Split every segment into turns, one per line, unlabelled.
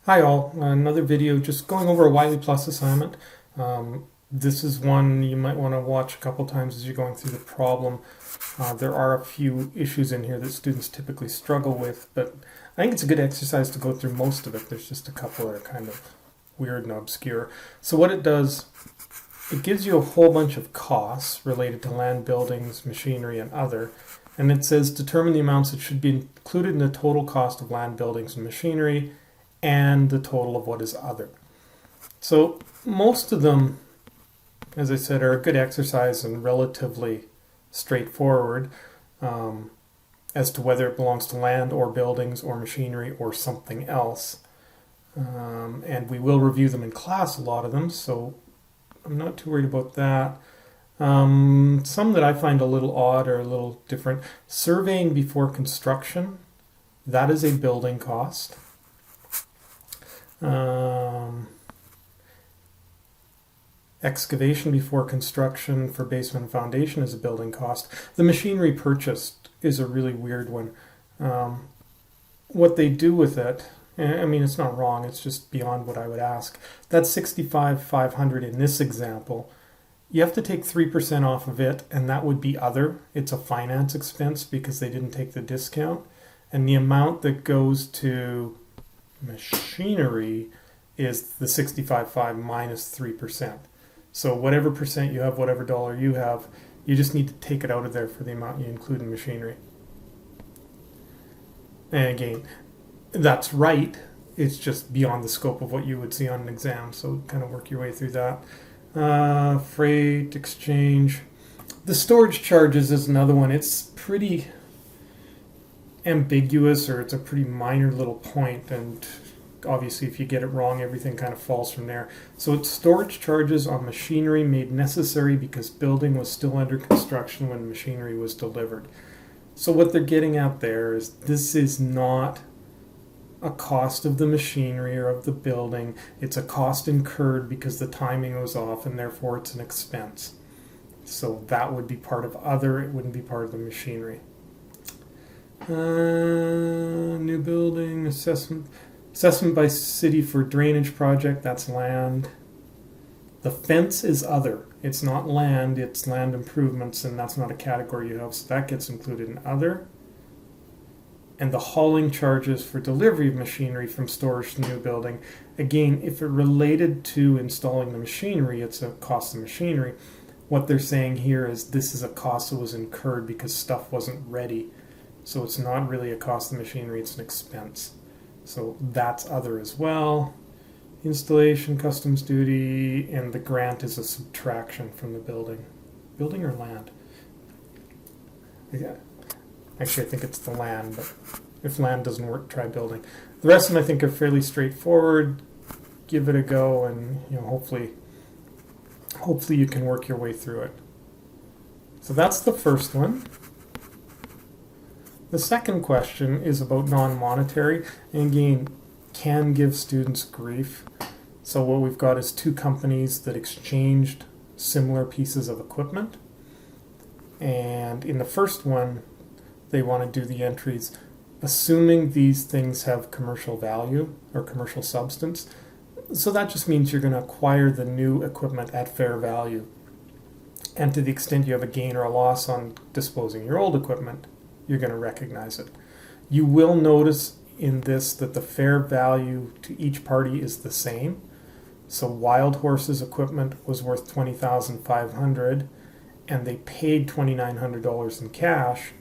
Hi all, another video just going over a Wiley Plus assignment. This is one you might want to watch a couple times as you're going through the problem. There are a few issues in here that students typically struggle with, but I think it's a good exercise to go through most of it. There's just a couple that are kind of weird and obscure. So what it does, it gives you a whole bunch of costs related to land, buildings, machinery, and other. And it says determine the amounts that should be included in the total cost of land, buildings, and machinery, and the total of what is other. So most of them, as I said, are a good exercise and relatively straightforward as to whether it belongs to land or buildings or machinery or something else. And we will review them in class, a lot of them, so I'm not too worried about that. Some that I find a little odd or a little different. Surveying before construction, that is a building cost. Excavation before construction for basement and foundation is a building cost. The machinery purchased is a really weird one. What they do with it, I mean, it's not wrong, it's just beyond what I would ask. That's $65,500 in this example. You have to take 3% off of it, and that would be other. It's a finance expense because they didn't take the discount. And the amount that goes to machinery is the 65.5 minus 3%. So whatever percent you have, whatever dollar you have, you just need to take it out of there for the amount you include in machinery. And again, that's right. It's just beyond the scope of what you would see on an exam. So kind of work your way through that. Freight, exchange. The storage charges is another one. It's pretty ambiguous, or it's a pretty minor little point, and obviously if you get it wrong, everything kind of falls from there. So it's storage charges on machinery made necessary because building was still under construction when machinery was delivered. So what they're getting at there is this is not a cost of the machinery or of the building. It's a cost incurred because the timing was off, and therefore it's an expense. So that would be part of other, it wouldn't be part of the machinery. New building, assessment by city for drainage project, that's land. The fence is other. It's not land, it's land improvements, and that's not a category you have, so that gets included in other. And the hauling charges for delivery of machinery from storage to new building. Again, if it related to installing the machinery, it's a cost of machinery. What they're saying here is this is a cost that was incurred because stuff wasn't ready. So it's not really a cost of machinery, it's an expense. So that's other as well. Installation, customs duty, and the grant is a subtraction from the building. Building or land? Yeah. Actually, I think it's the land, but if land doesn't work, try building. The rest of them I think are fairly straightforward. Give it a go, and hopefully you can work your way through it. So that's the first one. The second question is about non-monetary, and again, can give students grief. So what we've got is two companies that exchanged similar pieces of equipment. And in the first one, they want to do the entries assuming these things have commercial value or commercial substance. So that just means you're going to acquire the new equipment at fair value. And to the extent you have a gain or a loss on disposing your old equipment, you're going to recognize it. You will notice in this that the fair value to each party is the same. So Wild Horse's equipment was worth $20,500 and they paid $2,900 in cash.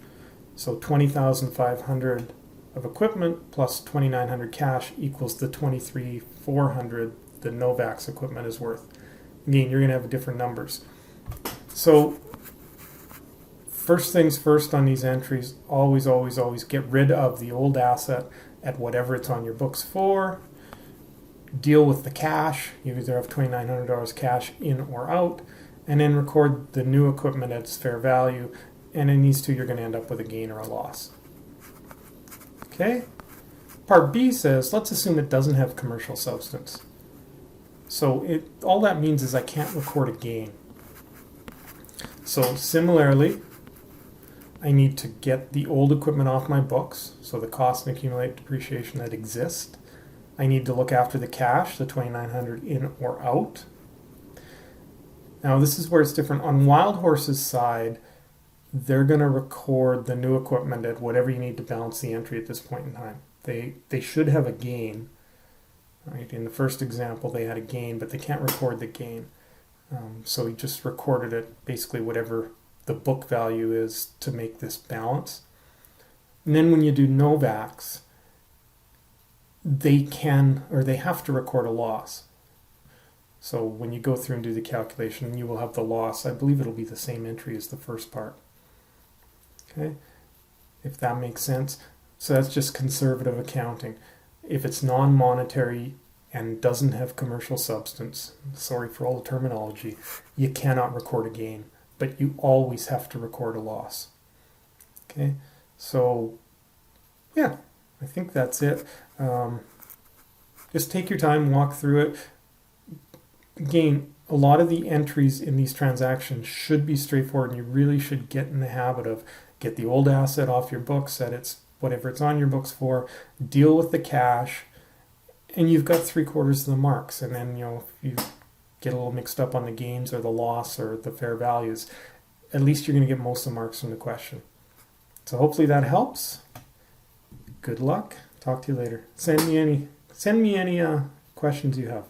So $20,500 of equipment plus $2,900 cash equals the $23,400 the Novak's equipment is worth. Again, you're going to have different numbers. So first things first on these entries, always get rid of the old asset at whatever it's on your books for. Deal with the cash. You either have $2,900 cash in or out, and then record the new equipment at its fair value. And in these two, you're going to end up with a gain or a loss. Okay? Part B says, let's assume it doesn't have commercial substance. So all that means is I can't record a gain. So similarly, I need to get the old equipment off my books, so the cost and accumulated depreciation that exist. I need to look after the cash, the 2,900 in or out. Now this is where it's different. On Wild Horse's side, they're going to record the new equipment at whatever you need to balance the entry at this point in time. They should have a gain. Right? In the first example, they had a gain, but they can't record the gain. So he just recorded it, basically whatever the book value is to make this balance. And then when you do NOVACs, they have to record a loss. So when you go through and do the calculation, you will have the loss. I believe it'll be the same entry as the first part. Okay, if that makes sense. So that's just conservative accounting. If it's non-monetary and doesn't have commercial substance, sorry for all the terminology, you cannot record a gain, but you always have to record a loss. Okay, so yeah, I think that's it. Just take your time, walk through it. Again, a lot of the entries in these transactions should be straightforward, and you really should get in the habit of get the old asset off your books, set it's whatever it's on your books for, deal with the cash, and you've got 3/4 of the marks. And then, if you get a little mixed up on the gains or the loss or the fair values, at least you're going to get most of the marks from the question. So hopefully that helps. Good luck. Talk to you later. Send me any questions you have.